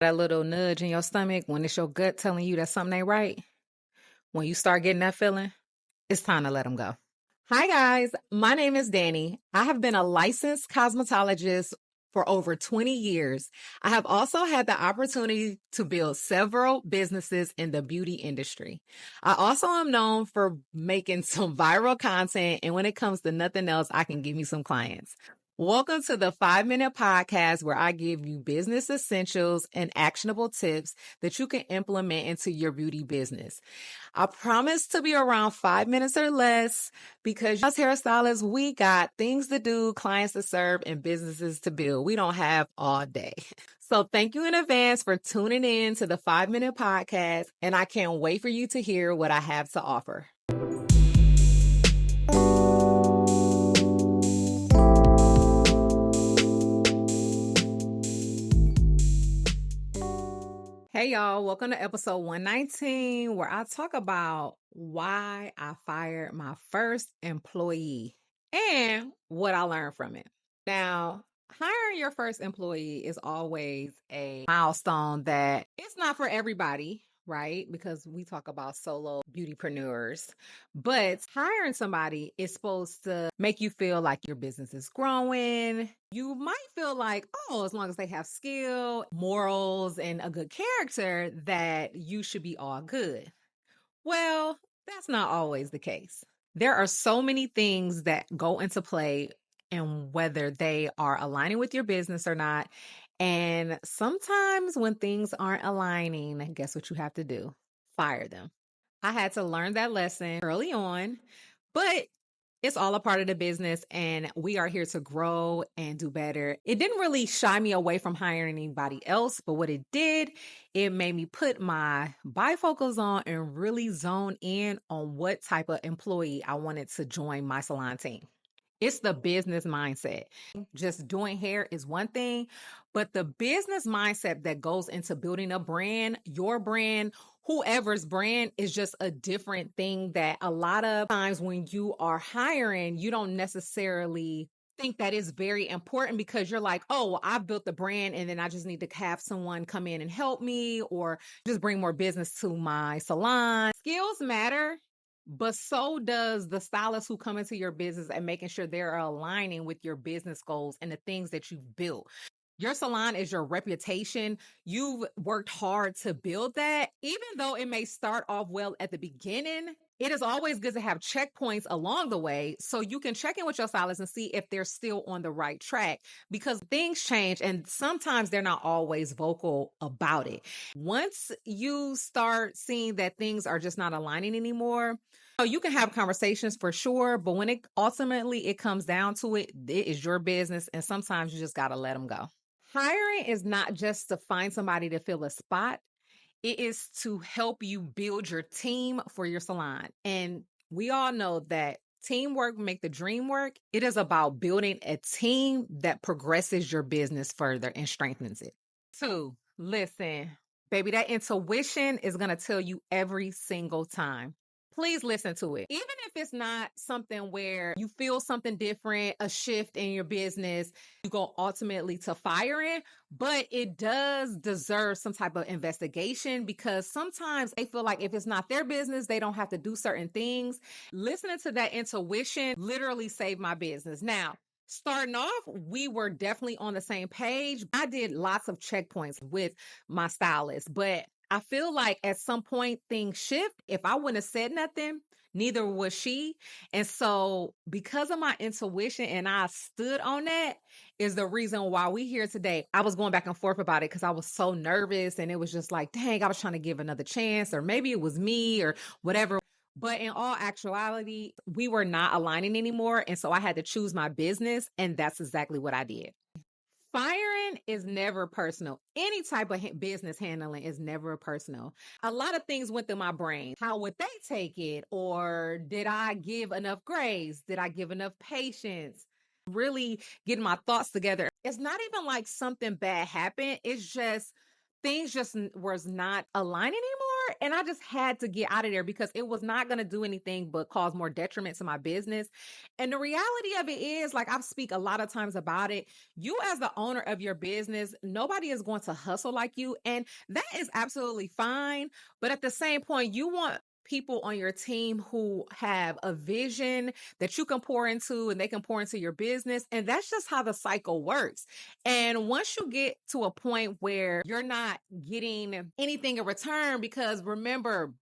That little nudge in your stomach when it's your gut telling you that something ain't right, when you start getting that feeling, it's time to let them go. Hi, guys. My name is Danny. I have been a licensed cosmetologist for over 20 years. I have also had the opportunity to build several businesses in the beauty industry. I also am known for making some viral content, and when it comes to nothing else, I can give you some clients. Welcome to the 5 Minute Podcast, where I give you business essentials and actionable tips that you can implement into your beauty business. I promise to be around 5 minutes or less because us hairstylists, we got things to do, clients to serve, and businesses to build. We don't have all day. So thank you in advance for tuning in to the 5 Minute Podcast, and I can't wait for you to hear what I have to offer. Hey y'all, welcome to episode 119, where I talk about why I fired my first employee and what I learned from it. Now, hiring your first employee is always a milestone that it's not for everybody, right? Because we talk about solo beautypreneurs, but hiring somebody is supposed to make you feel like your business is growing. You might feel like, oh, as long as they have skill, morals, and a good character, that you should be all good. Well, that's not always the case. There are so many things that go into play and whether they are aligning with your business or not. And sometimes when things aren't aligning, guess what you have to do? Fire them. I had to learn that lesson early on, but it's all a part of the business and we are here to grow and do better. It didn't really shy me away from hiring anybody else, but what it did, it made me put my bifocals on and really zone in on what type of employee I wanted to join my salon team. It's the business mindset. Just doing hair is one thing, but the business mindset that goes into building a brand, your brand, whoever's brand, is just a different thing that a lot of times when you are hiring, you don't necessarily think that is very important because you're like, oh, well, I've built the brand and then I just need to have someone come in and help me or just bring more business to my salon. Skills matter, but so does the stylists who come into your business and making sure they're aligning with your business goals and the things that you've built. Your salon is your reputation. You've worked hard to build that. Even though it may start off well at the beginning, it is always good to have checkpoints along the way so you can check in with your stylist and see if they're still on the right track because things change and sometimes they're not always vocal about it. Once you start seeing that things are just not aligning anymore, you can have conversations for sure, but when it ultimately it comes down to it, it is your business and sometimes you just got to let them go. Hiring is not just to find somebody to fill a spot. It is to help you build your team for your salon. And we all know that teamwork make the dream work. It is about building a team that progresses your business further and strengthens it. Two, listen, baby, that intuition is going to tell you every single time. Please listen to it. Even if it's not something where you feel something different, a shift in your business, you go ultimately to firing, but it does deserve some type of investigation because sometimes they feel like if it's not their business, they don't have to do certain things. Listening to that intuition literally saved my business. Now, starting off, we were definitely on the same page. I did lots of checkpoints with my stylist, but I feel like at some point things shift. If I wouldn't have said nothing, neither was she. And so, because of my intuition and I stood on that, is the reason why we here today. I was going back and forth about it because I was so nervous and it was just like, dang, I was trying to give another chance, or maybe it was me or whatever. But in all actuality, we were not aligning anymore. And so I had to choose my business. And that's exactly what I did. Firing is never personal. Any type of business handling is never personal. A lot of things went through my brain. How would they take it? Or did I give enough grace? Did I give enough patience? Really getting my thoughts together. It's not even like something bad happened. It's just things just was not aligning and I just had to get out of there because it was not going to do anything but cause more detriment to my business. And the reality of it is, like I speak a lot of times about it, you as the owner of your business, nobody is going to hustle like you. And that is absolutely fine. But at the same point, you want people on your team who have a vision that you can pour into and they can pour into your business. And that's just how the cycle works. And once you get to a point where you're not getting anything in return, because remember,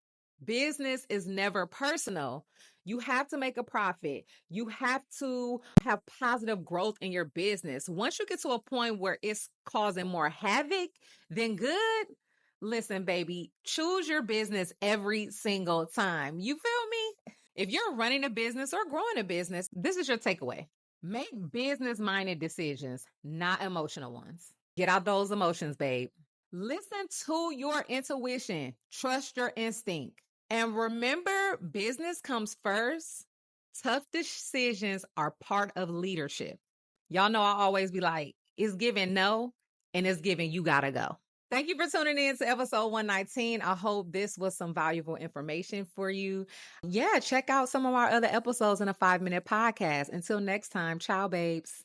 business is never personal. You have to make a profit. You have to have positive growth in your business. Once you get to a point where it's causing more havoc than good, listen, baby, choose your business every single time. You feel me? If you're running a business or growing a business, this is your takeaway. Make business minded decisions, not emotional ones. Get out those emotions, babe. Listen to your intuition, trust your instinct. And remember, business comes first. Tough decisions are part of leadership. Y'all know I always be like, it's giving no, and it's giving you gotta go. Thank you for tuning in to episode 119. I hope this was some valuable information for you. Yeah, check out some of our other episodes in a 5-minute podcast. Until next time, ciao, babes.